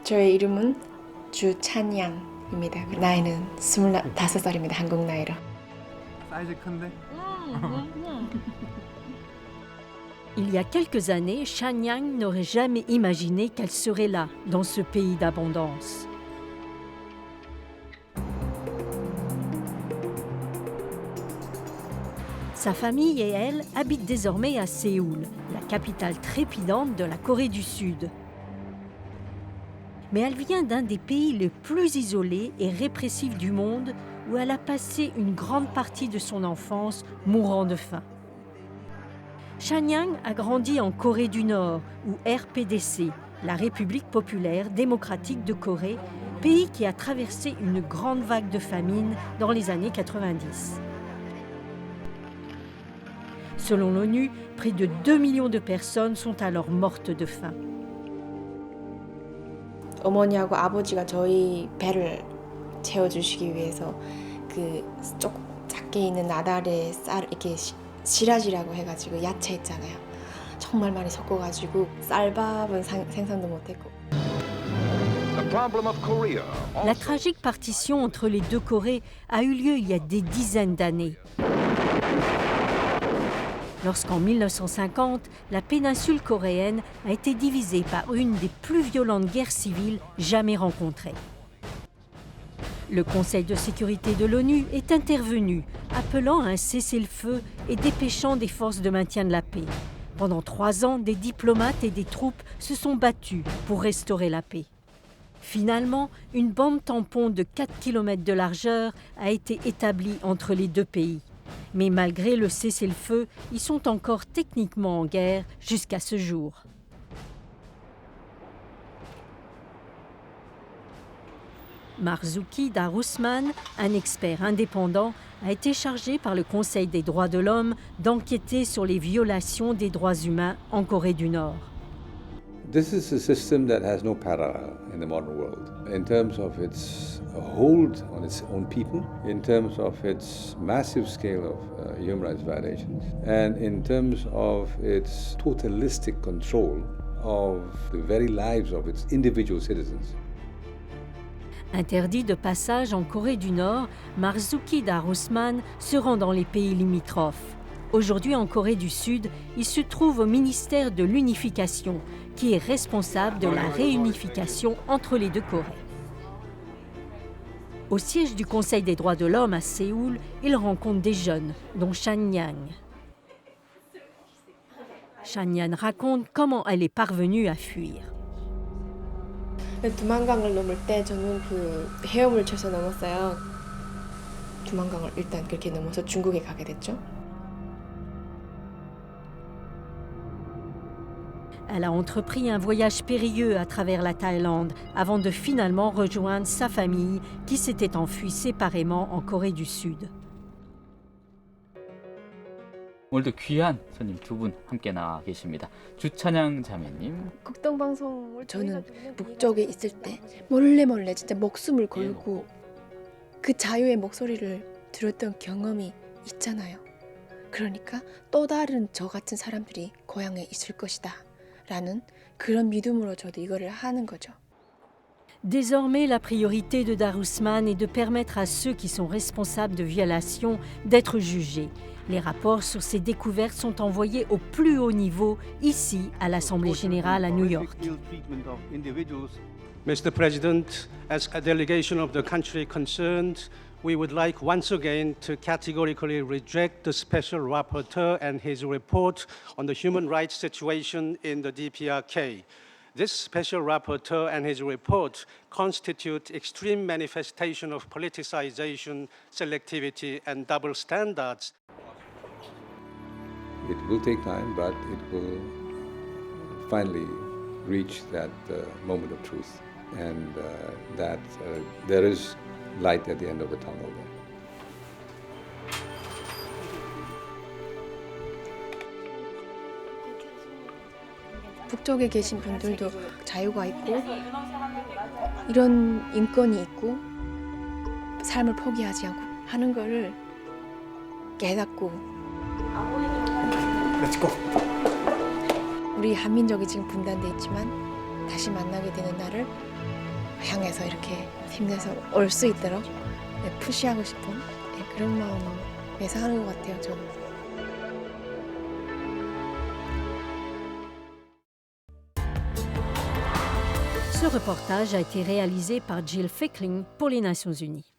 저의 이름은 주찬양입니다. 나이는 25살입니다. 한국 나이로. 사이즈 큰데? Il y a quelques années, Shan Yang n'aurait jamais imaginé qu'elle serait là, dans ce pays d'abondance. Sa famille et elle habitent désormais à Séoul, la capitale trépidante de la Corée du Sud. Mais elle vient d'un des pays les plus isolés et répressifs du monde, où elle a passé une grande partie de son enfance mourant de faim. Shan Yang a grandi en Corée du Nord, ou RPDC, la République populaire démocratique de Corée, pays qui a traversé une grande vague de famine dans les années 90. Selon l'ONU, près de 2 millions de personnes sont alors mortes de faim. 어머니하고 아버지가 저희 배를 채워주시기 위해서 그 조금 작게 있는 나달에 쌀 이렇게 시라지라고 해가지고 야채 있잖아요. 정말 많이 섞어가지고 쌀밥은 생산도 못했고. La tragique partition entre les deux Corées a eu lieu il y a des dizaines d'années. Lorsqu'en 1950, la péninsule coréenne a été divisée par une des plus violentes guerres civiles jamais rencontrées. Le Conseil de sécurité de l'ONU est intervenu, appelant à un cessez-le-feu et dépêchant des forces de maintien de la paix. Pendant 3 ans, des diplomates et des troupes se sont battus pour restaurer la paix. Finalement, une bande tampon de 4 km de largeur a été établie entre les deux pays. Mais malgré le cessez-le-feu, ils sont encore techniquement en guerre jusqu'à ce jour. Marzuki Darusman, un expert indépendant, a été chargé par le Conseil des droits de l'homme d'enquêter sur les violations des droits humains en Corée du Nord. This is a system that has no parallel in the modern world in terms of its hold on its own people, in terms of its massive scale of human rights violations, and in terms of its totalistic control of the very lives of its individual citizens. Interdit de passage en Corée du Nord, Marzuki Darusman se rend dans les pays limitrophes. Aujourd'hui en Corée du Sud, il se trouve au ministère de l'Unification, qui est responsable de la réunification entre les deux Corées. Au siège du Conseil des droits de l'homme à Séoul, il rencontre des jeunes, dont Shan Yang. Shan Yang raconte comment elle est parvenue à fuir. 두만강을 넘을 때 저는 그 헤엄을 쳐서 넘었어요. 두만강을 일단 그렇게 넘어서 중국에 가게 됐죠. Elle a entrepris un voyage périlleux à travers la Thaïlande avant de finalement rejoindre sa famille qui s'était enfuie séparément en Corée du Sud. 오늘도 귀한 손님 2분 함께 나와 계십니다. 주찬양 자매님. 국동방송을 저는 북쪽에 있을 때 몰래 진짜 목숨을 걸고 그 자유의 목소리를 들었던 경험이 있잖아요. 그러니까 또 다른 저 같은 사람들이 고향에 있을 것이다 라는 그런 믿음으로 저도 이거를 하는 거죠. Désormais, la priorité de Darusman est de permettre à ceux qui sont responsables de violations d'être jugés. Les rapports sur ces découvertes sont envoyés au plus haut niveau, ici, à l'Assemblée générale à New York. Mr. President, as a delegation of the country concerned, we would like once again to categorically reject the Special Rapporteur and his report on the human rights situation in the DPRK. This Special Rapporteur and his report constitute extreme manifestation of politicization, selectivity, and double standards. It will take time, but it will finally reach that moment of truth, and that there is light at the end of the tunnel there. 북쪽에 계신 분들도 자유가 있고 이런 인권이 있고 삶을 포기하지 않고 하는 거를 깨닫고 Let's go. 우리 한민족이 지금 분단돼 있지만 다시 만나게 되는 날을 향해서 이렇게 힘내서 올 수 있도록 푸시하고 싶은 그런 마음에서 하는 것 같아요. 저는. Ce reportage a été réalisé par Jill Fickling pour les Nations Unies.